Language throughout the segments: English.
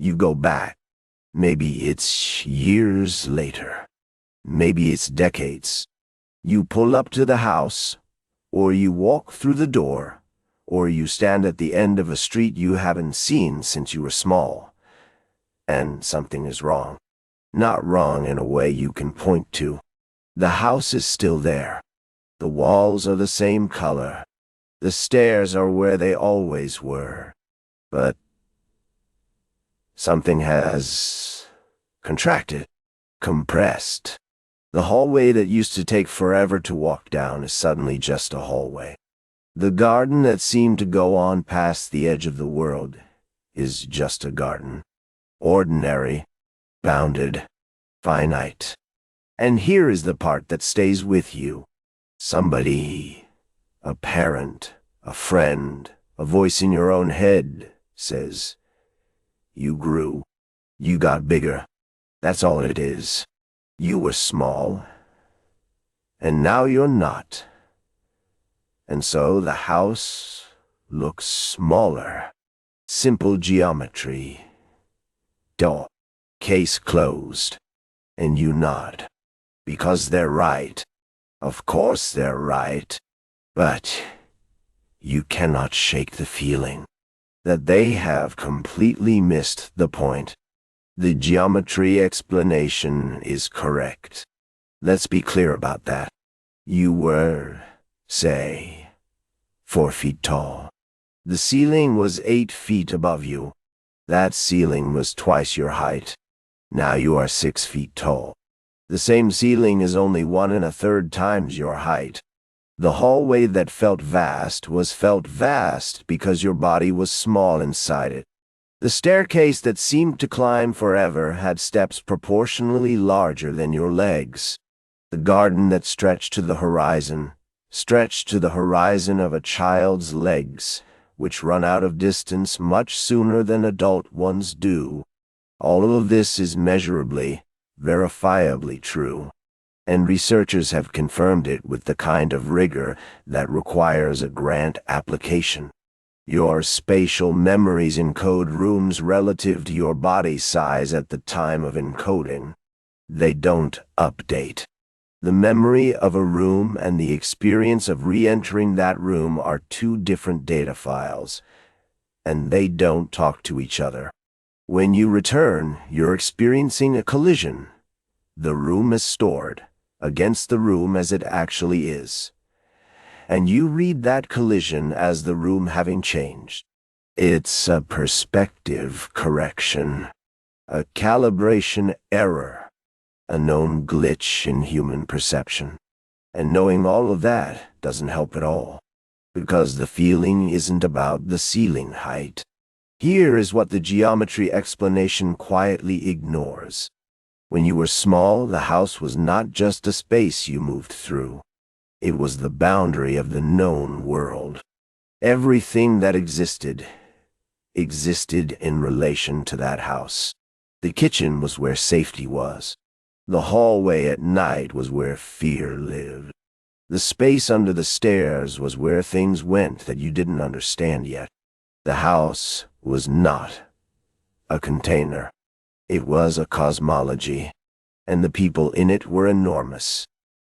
You go back. Maybe it's years later. Maybe it's decades. You pull up to the house, or you walk through the door, or you stand at the end of a street you haven't seen since you were small. And something is wrong. Not wrong in a way you can point to. The house is still there. The walls are the same color. The stairs are where they always were. But something has contracted, compressed. The hallway that used to take forever to walk down is suddenly just a hallway. The garden that seemed to go on past the edge of the world is just a garden. Ordinary, bounded, finite. And here is the part that stays with you. Somebody, a parent, a friend, a voice in your own head says, "You grew. You got bigger." That's all it is. You were small, and now you're not. And so the house looks smaller. Simple geometry. Door. Case closed. And you nod. Because they're right. Of course they're right. But you cannot shake the feeling that they have completely missed the point. The geometry explanation is correct. Let's be clear about that. You were, say, 4 feet tall. The ceiling was 8 feet above you. That ceiling was twice your height. Now you are 6 feet tall. The same ceiling is only 1 1/3 times your height. The hallway that felt vast was felt vast because your body was small inside it. The staircase that seemed to climb forever had steps proportionally larger than your legs. The garden that stretched to the horizon of a child's legs, which run out of distance much sooner than adult ones do. All of this is measurably, verifiably true, and researchers have confirmed it with the kind of rigor that requires a grant application. Your spatial memories encode rooms relative to your body size at the time of encoding. They don't update. The memory of a room and the experience of re-entering that room are 2 different data files, and they don't talk to each other. When you return, you're experiencing a collision. The room is stored against the room as it actually is. And you read that collision as the room having changed. It's a perspective correction, a calibration error, a known glitch in human perception. And knowing all of that doesn't help at all, because the feeling isn't about the ceiling height. Here is what the geometry explanation quietly ignores. When you were small, the house was not just a space you moved through. It was the boundary of the known world. Everything that existed in relation to that house. The kitchen was where safety was. The hallway at night was where fear lived. The space under the stairs was where things went that you didn't understand yet. The house was not a container. It was a cosmology, and the people in it were enormous.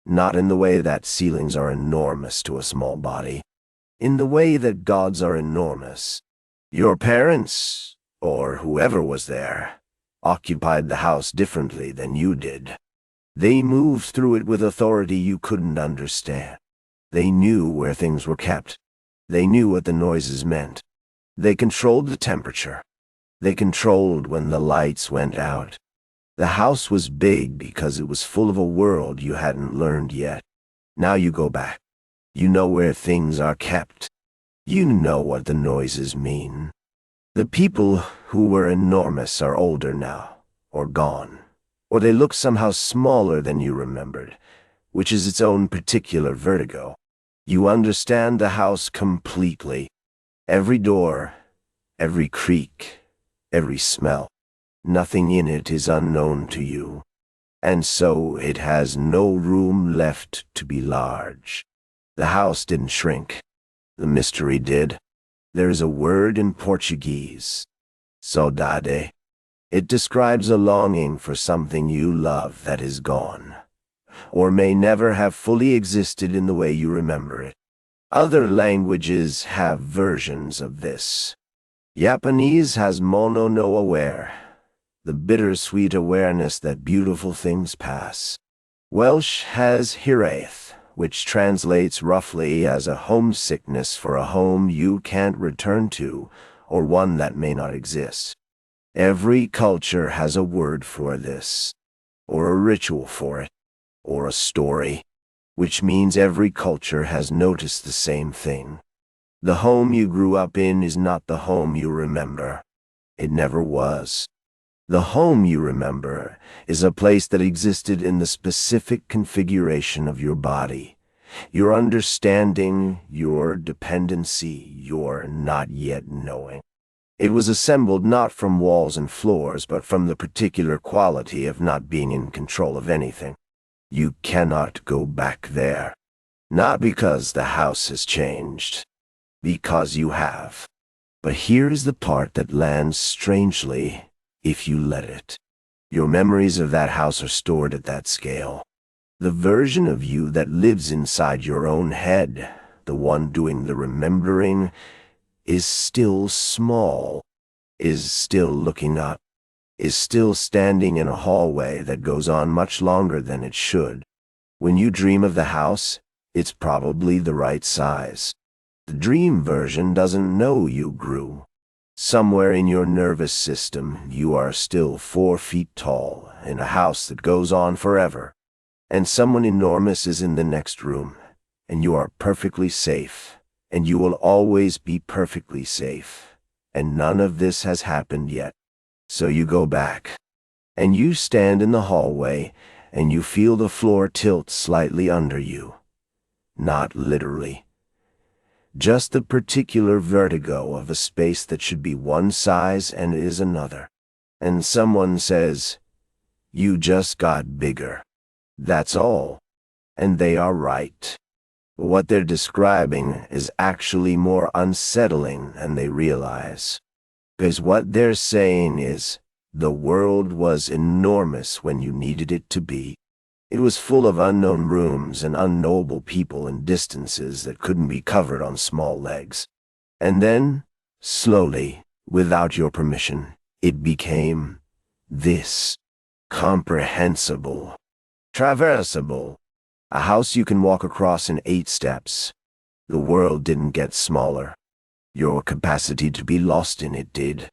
Not in the way that ceilings are enormous to a small body. In the way that gods are enormous. Your parents, or whoever was there, occupied the house differently than you did. They moved through it with authority you couldn't understand. They knew where things were kept. They knew what the noises meant. They controlled the temperature. They controlled when the lights went out. The house was big because it was full of a world you hadn't learned yet. Now you go back. You know where things are kept. You know what the noises mean. The people who were enormous are older now, or gone, or they look somehow smaller than you remembered, which is its own particular vertigo. You understand the house completely. Every door, every creak, every smell. Nothing in it is unknown to you, and so it has no room left to be large. The house didn't shrink. The mystery did. There is a word in Portuguese, saudade, It describes a longing for something you love that is gone, or may never have fully existed in the way you remember it. Other languages have versions of this. Japanese has mono no aware, the bittersweet awareness that beautiful things pass. Welsh has hiraeth, which translates roughly as a homesickness for a home you can't return to, or one that may not exist. Every culture has a word for this, or a ritual for it, or a story, which means every culture has noticed the same thing. The home you grew up in is not the home you remember. It never was. The home you remember is a place that existed in the specific configuration of your body, your understanding, your dependency, your not yet knowing. It was assembled not from walls and floors, but from the particular quality of not being in control of anything. You cannot go back there. Not because the house has changed, because you have. But here is the part that lands strangely, if you let it. Your memories of that house are stored at that scale. The version of you that lives inside your own head, the one doing the remembering, is still small, is still looking up, is still standing in a hallway that goes on much longer than it should. When you dream of the house, it's probably the right size. The dream version doesn't know you grew. Somewhere in your nervous system, you are still 4 feet tall in a house that goes on forever, and someone enormous is in the next room, and you are perfectly safe, and you will always be perfectly safe, and none of this has happened yet. So you go back, and you stand in the hallway, and you feel the floor tilt slightly under you. Not literally. Just the particular vertigo of a space that should be one size and is another. And someone says, "You just got bigger." That's all. And they are right. What they're describing is actually more unsettling than they realize. Because what they're saying is, the world was enormous when you needed it to be. It was full of unknown rooms and unknowable people and distances that couldn't be covered on small legs. And then, slowly, without your permission, it became this. Comprehensible. Traversable. A house you can walk across in 8 steps. The world didn't get smaller. Your capacity to be lost in it did.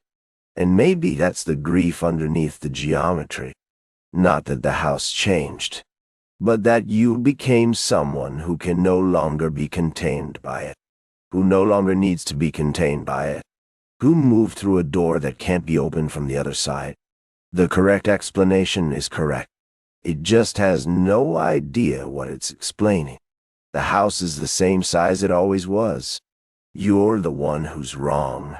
And maybe that's the grief underneath the geometry. Not that the house changed, but that you became someone who can no longer be contained by it, who no longer needs to be contained by it, who moved through a door that can't be opened from the other side. The correct explanation is correct. It just has no idea what it's explaining. The house is the same size it always was. You're the one who's wrong.